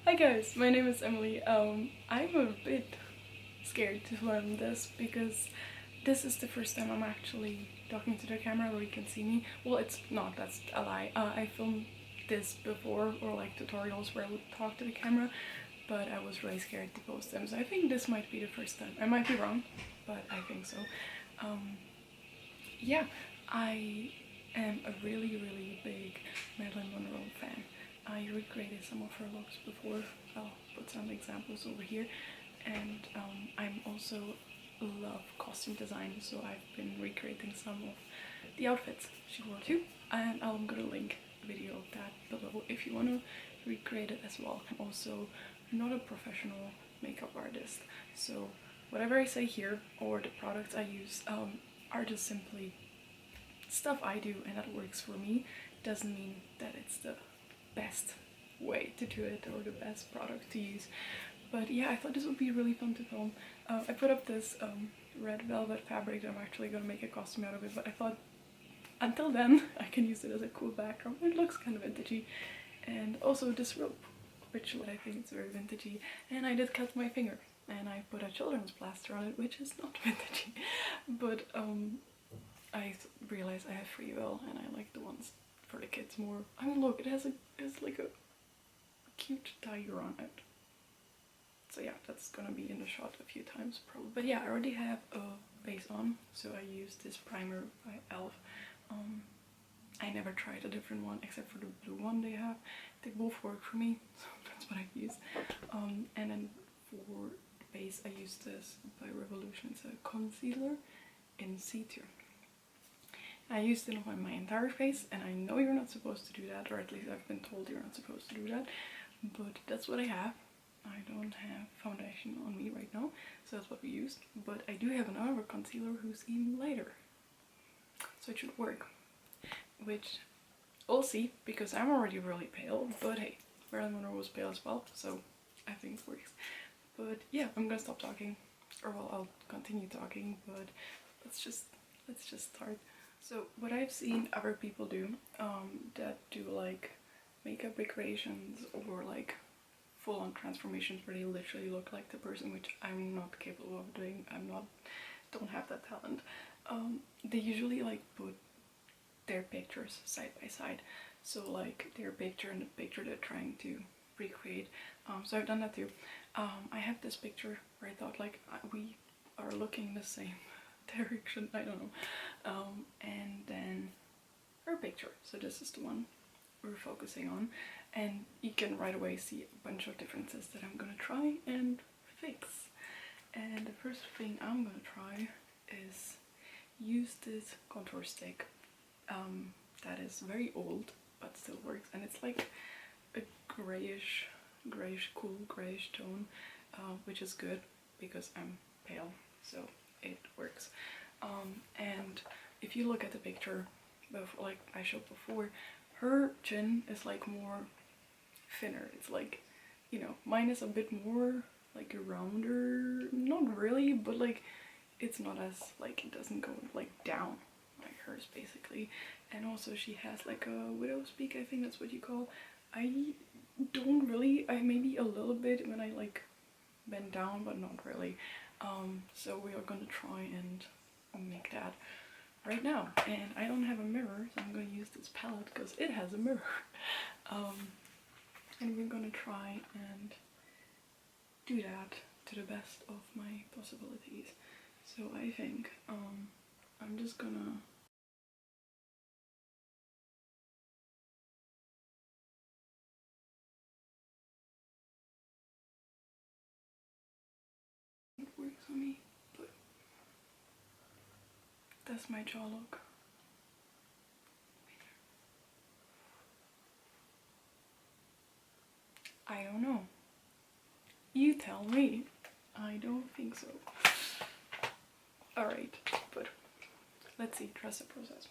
Hi guys, my name is Emily. I'm a bit scared to film this because this is the first time I'm actually talking to the camera where you can see me. Well, it's not, that's a lie. I filmed this before, or like tutorials where I would talk to the camera, but I was really scared to post them. So I think this might be the first time. I might be wrong, but I think so. Yeah, I am a really big Marilyn Monroe fan. I recreated some of her looks before. I'll put some examples over here. And I'm also love costume design, so I've been recreating some of the outfits she wore too. And I'm gonna link a video of that below if you wanna recreate it as well. I'm also not a professional makeup artist, so whatever I say here or the products I use are just simply stuff I do and that works for me. Doesn't mean that it's the best way to do it or the best product to use. But yeah, I thought this would be really fun to film. I put up this red velvet fabric that I'm actually gonna make a costume out of it, but I thought until then I can use it as a cool background. It looks kind of vintagey. And also this rope, which I think is very vintagey. And I did cut my finger and I put a children's plaster on it, which is not vintagey. But I realized I have free will and I like the ones for the kids more. I mean, look, it has like a cute tiger on it. So yeah, that's gonna be in the shot a few times probably. But yeah, I already have a base on, so I used this primer by e.l.f. I never tried a different one except for the blue one they have. They both work for me, so that's what I use. And then for the base I used this by Revolution. It's a concealer in C-tier. I used it on my entire face, and I know you're not supposed to do that, or at least I've been told you're not supposed to do that, but that's what I have. I don't have foundation on me right now, so that's what we used. But I do have another concealer who's even lighter, so it should work. Which we'll see, because I'm already really pale, but hey, Marilyn Monroe was pale as well, so I think it works. But yeah, I'm gonna stop talking, or well, I'll continue talking, but let's just start. So what I've seen other people do that do like makeup recreations or like full-on transformations where they literally look like the person, which I'm not capable of doing. Don't have that talent. They usually like put their pictures side by side, so like their picture and the picture they're trying to recreate. So I've done that too. I have this picture where I thought like we are looking the same direction, I don't know. And then her picture, so this is the one we're focusing on, and you can right away see a bunch of differences that I'm gonna try and fix. And the first thing I'm gonna try is use this contour stick that is very old but still works, and it's like a grayish, cool grayish tone, which is good because I'm pale, so it works. And if you look at the picture before, like I showed before, her chin is like more thinner. It's like, you know, mine is a bit more like a rounder, not really, but like it's not as like, it doesn't go like down like hers basically. And also she has like a widow's peak, I think that's what you call. I don't really, I maybe a little bit when I like bend down, but not really. So we are gonna try and make that right now. And I don't have a mirror, so I'm gonna use this palette because it has a mirror. And we're gonna try and do that to the best of my possibilities. So I think I'm just gonna it works on me, but that's my jaw look. I don't know. You tell me. I don't think so. Alright, but let's see, trust the process.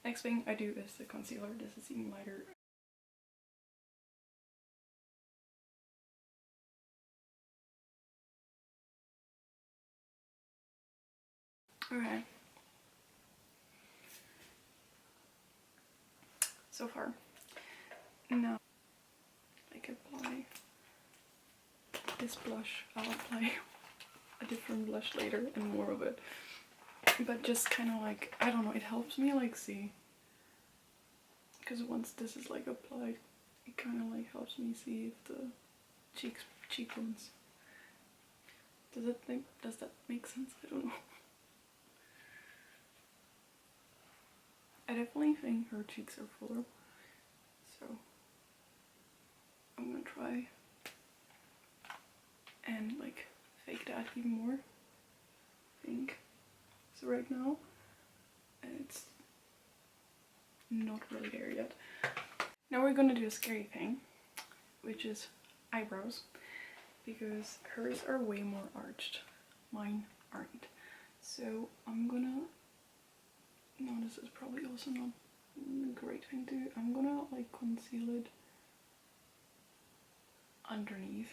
Next thing I do is the concealer. This is even lighter. Alright. So far. Now, I can apply this blush. I'll apply a different blush later and more of it. But just kind of like, I don't know, it helps me like see. Because once this is like applied, it kind of like helps me see if the cheekbones. Does that make sense? I don't know. I definitely think her cheeks are fuller, so I'm gonna try and like fake that even more. I think so. Right now, it's not really there yet. Now we're gonna do a scary thing, which is eyebrows, because hers are way more arched, mine aren't. So I'm gonna, no, this is probably also not a great thing to do. I'm gonna like conceal it underneath.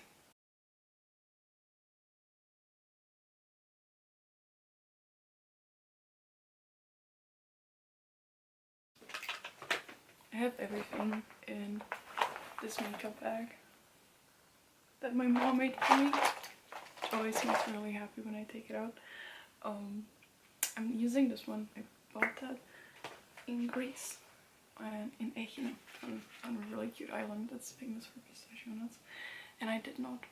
I have everything in this makeup bag that my mom made for me. It always makes me really happy when I take it out. I'm using this one. I bought that in Greece and in Echino, on a really cute island that's famous for pistachio nuts. And I did not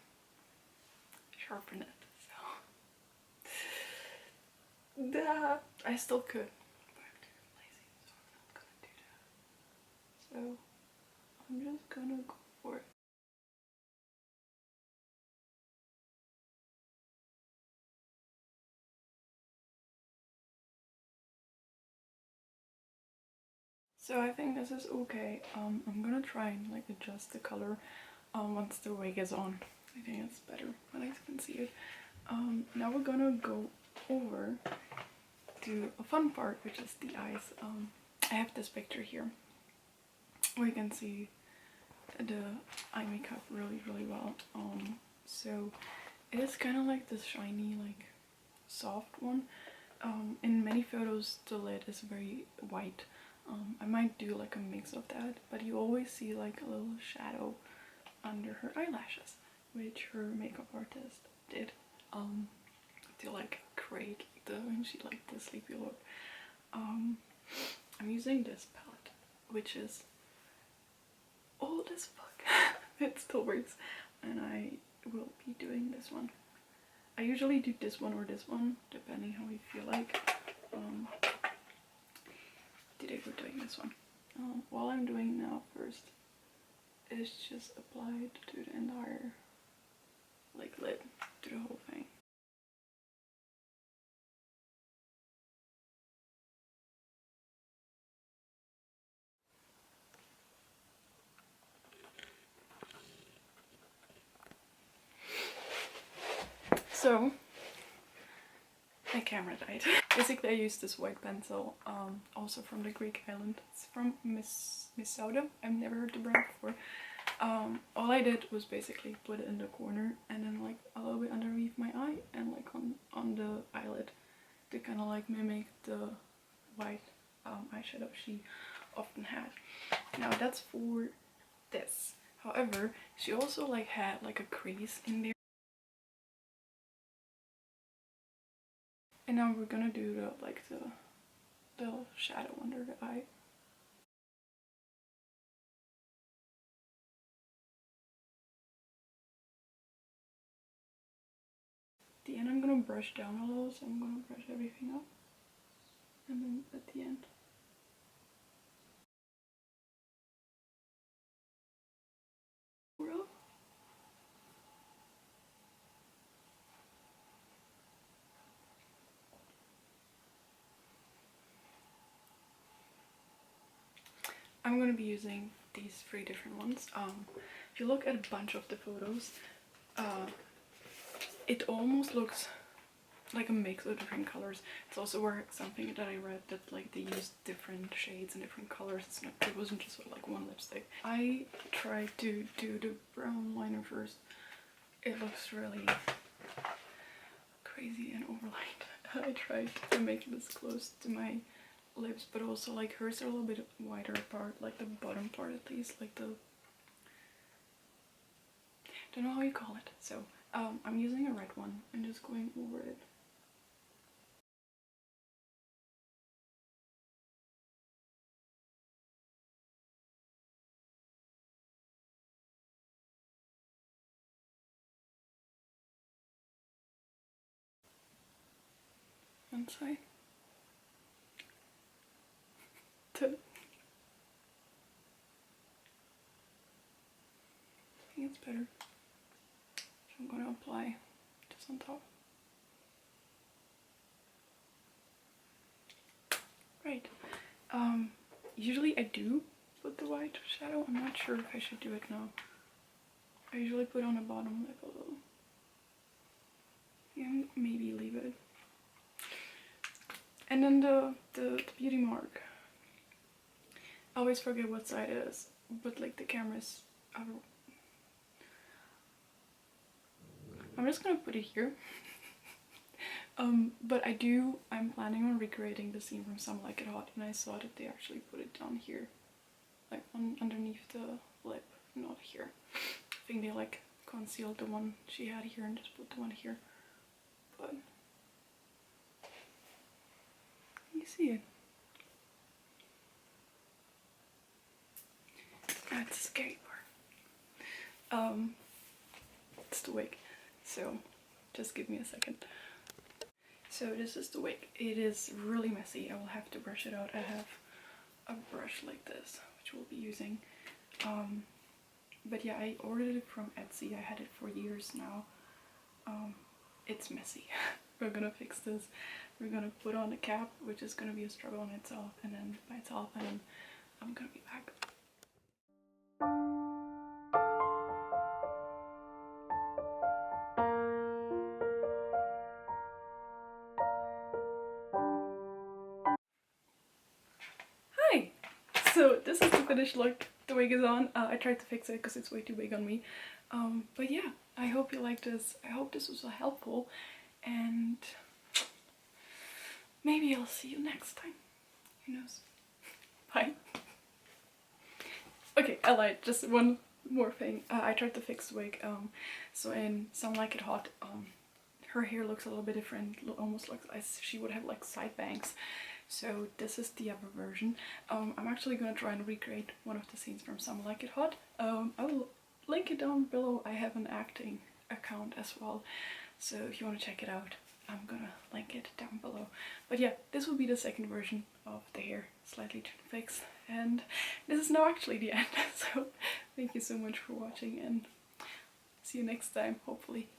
sharpen it, so I still could, but I'm too lazy, so I'm not gonna do that. So I'm just gonna go for it. So I think this is okay. I'm gonna try and like adjust the color once the wig is on. I think it's better when I can see it. Now we're gonna go over to a fun part, which is the eyes. I have this picture here where you can see the eye makeup really well. So it is kind of like this shiny, like soft one. In many photos the lid is very white. I might do like a mix of that, but you always see like a little shadow under her eyelashes, which her makeup artist did to like create when she liked the sleepy look. I'm using this palette, which is old as fuck. It still works, and I will be doing this one. I usually do this one or this one, depending how I feel like. Today we're doing this one. What I'm doing now first is just applied to the entire like lid, to the whole thing. So my camera died. Basically I used this white pencil, also from the Greek island. It's from Miss Sauda. I've never heard the brand before. All I did was basically put it in the corner and then like a little bit underneath my eye and like on the eyelid to kind of like mimic the white eyeshadow she often had. Now that's for this. However, she also like had like a crease in there. And now we're gonna do the shadow under the eye. At the end I'm gonna brush down a little, so I'm gonna brush everything up. And then at the end. I'm gonna be using these 3 different ones. If you look at a bunch of the photos, it almost looks like a mix of different colors. It's also where something that I read that like they used different shades and different colors. It wasn't just like one lipstick. I tried to do the brown liner first. It looks really crazy and overlined. I tried to make it as close to my lips, but also like hers are a little bit wider apart, like the bottom part at least, like the, I don't know how you call it. So I'm using a red one and just going over it. One side. Two. I think it's better. So I'm going to apply just on top. Right. Usually I do put the white shadow. I'm not sure if I should do it now. I usually put on the bottom lip a little. Yeah, maybe leave it. And then the beauty mark. I always forget what side it is, but like the camera's. I'm just gonna put it here. But I'm planning on recreating the scene from Some Like It Hot, and I saw that they actually put it down here, like underneath the lip, not here. I think they like concealed the one she had here and just put the one here. But you see it. That's the scary part. It's the wig. So just give me a second. So this is the wig. It is really messy. I will have to brush it out. I have a brush like this, which we'll be using. But yeah, I ordered it from Etsy. I had it for years now. It's messy. We're gonna fix this. We're gonna put on the cap, which is gonna be a struggle in itself, and then by itself, and then I'm gonna be back. Hi! So this is the finished look. The wig is on. I tried to fix it because it's way too big on me. But yeah, I hope you liked this. I hope this was helpful, and maybe I'll see you next time. Who knows? Bye. Okay, I lied. Just one more thing. I tried to fix the wig. So in Some Like It Hot, her hair looks a little bit different. Almost looks like she would have like side bangs. So this is the other version. I'm actually gonna try and recreate one of the scenes from Some Like It Hot. I will link it down below. I have an acting account as well, so if you want to check it out, I'm gonna link it down below. But yeah, this will be the second version of the hair, slightly fixed, and this is now actually the end. So thank you so much for watching, and see you next time, hopefully.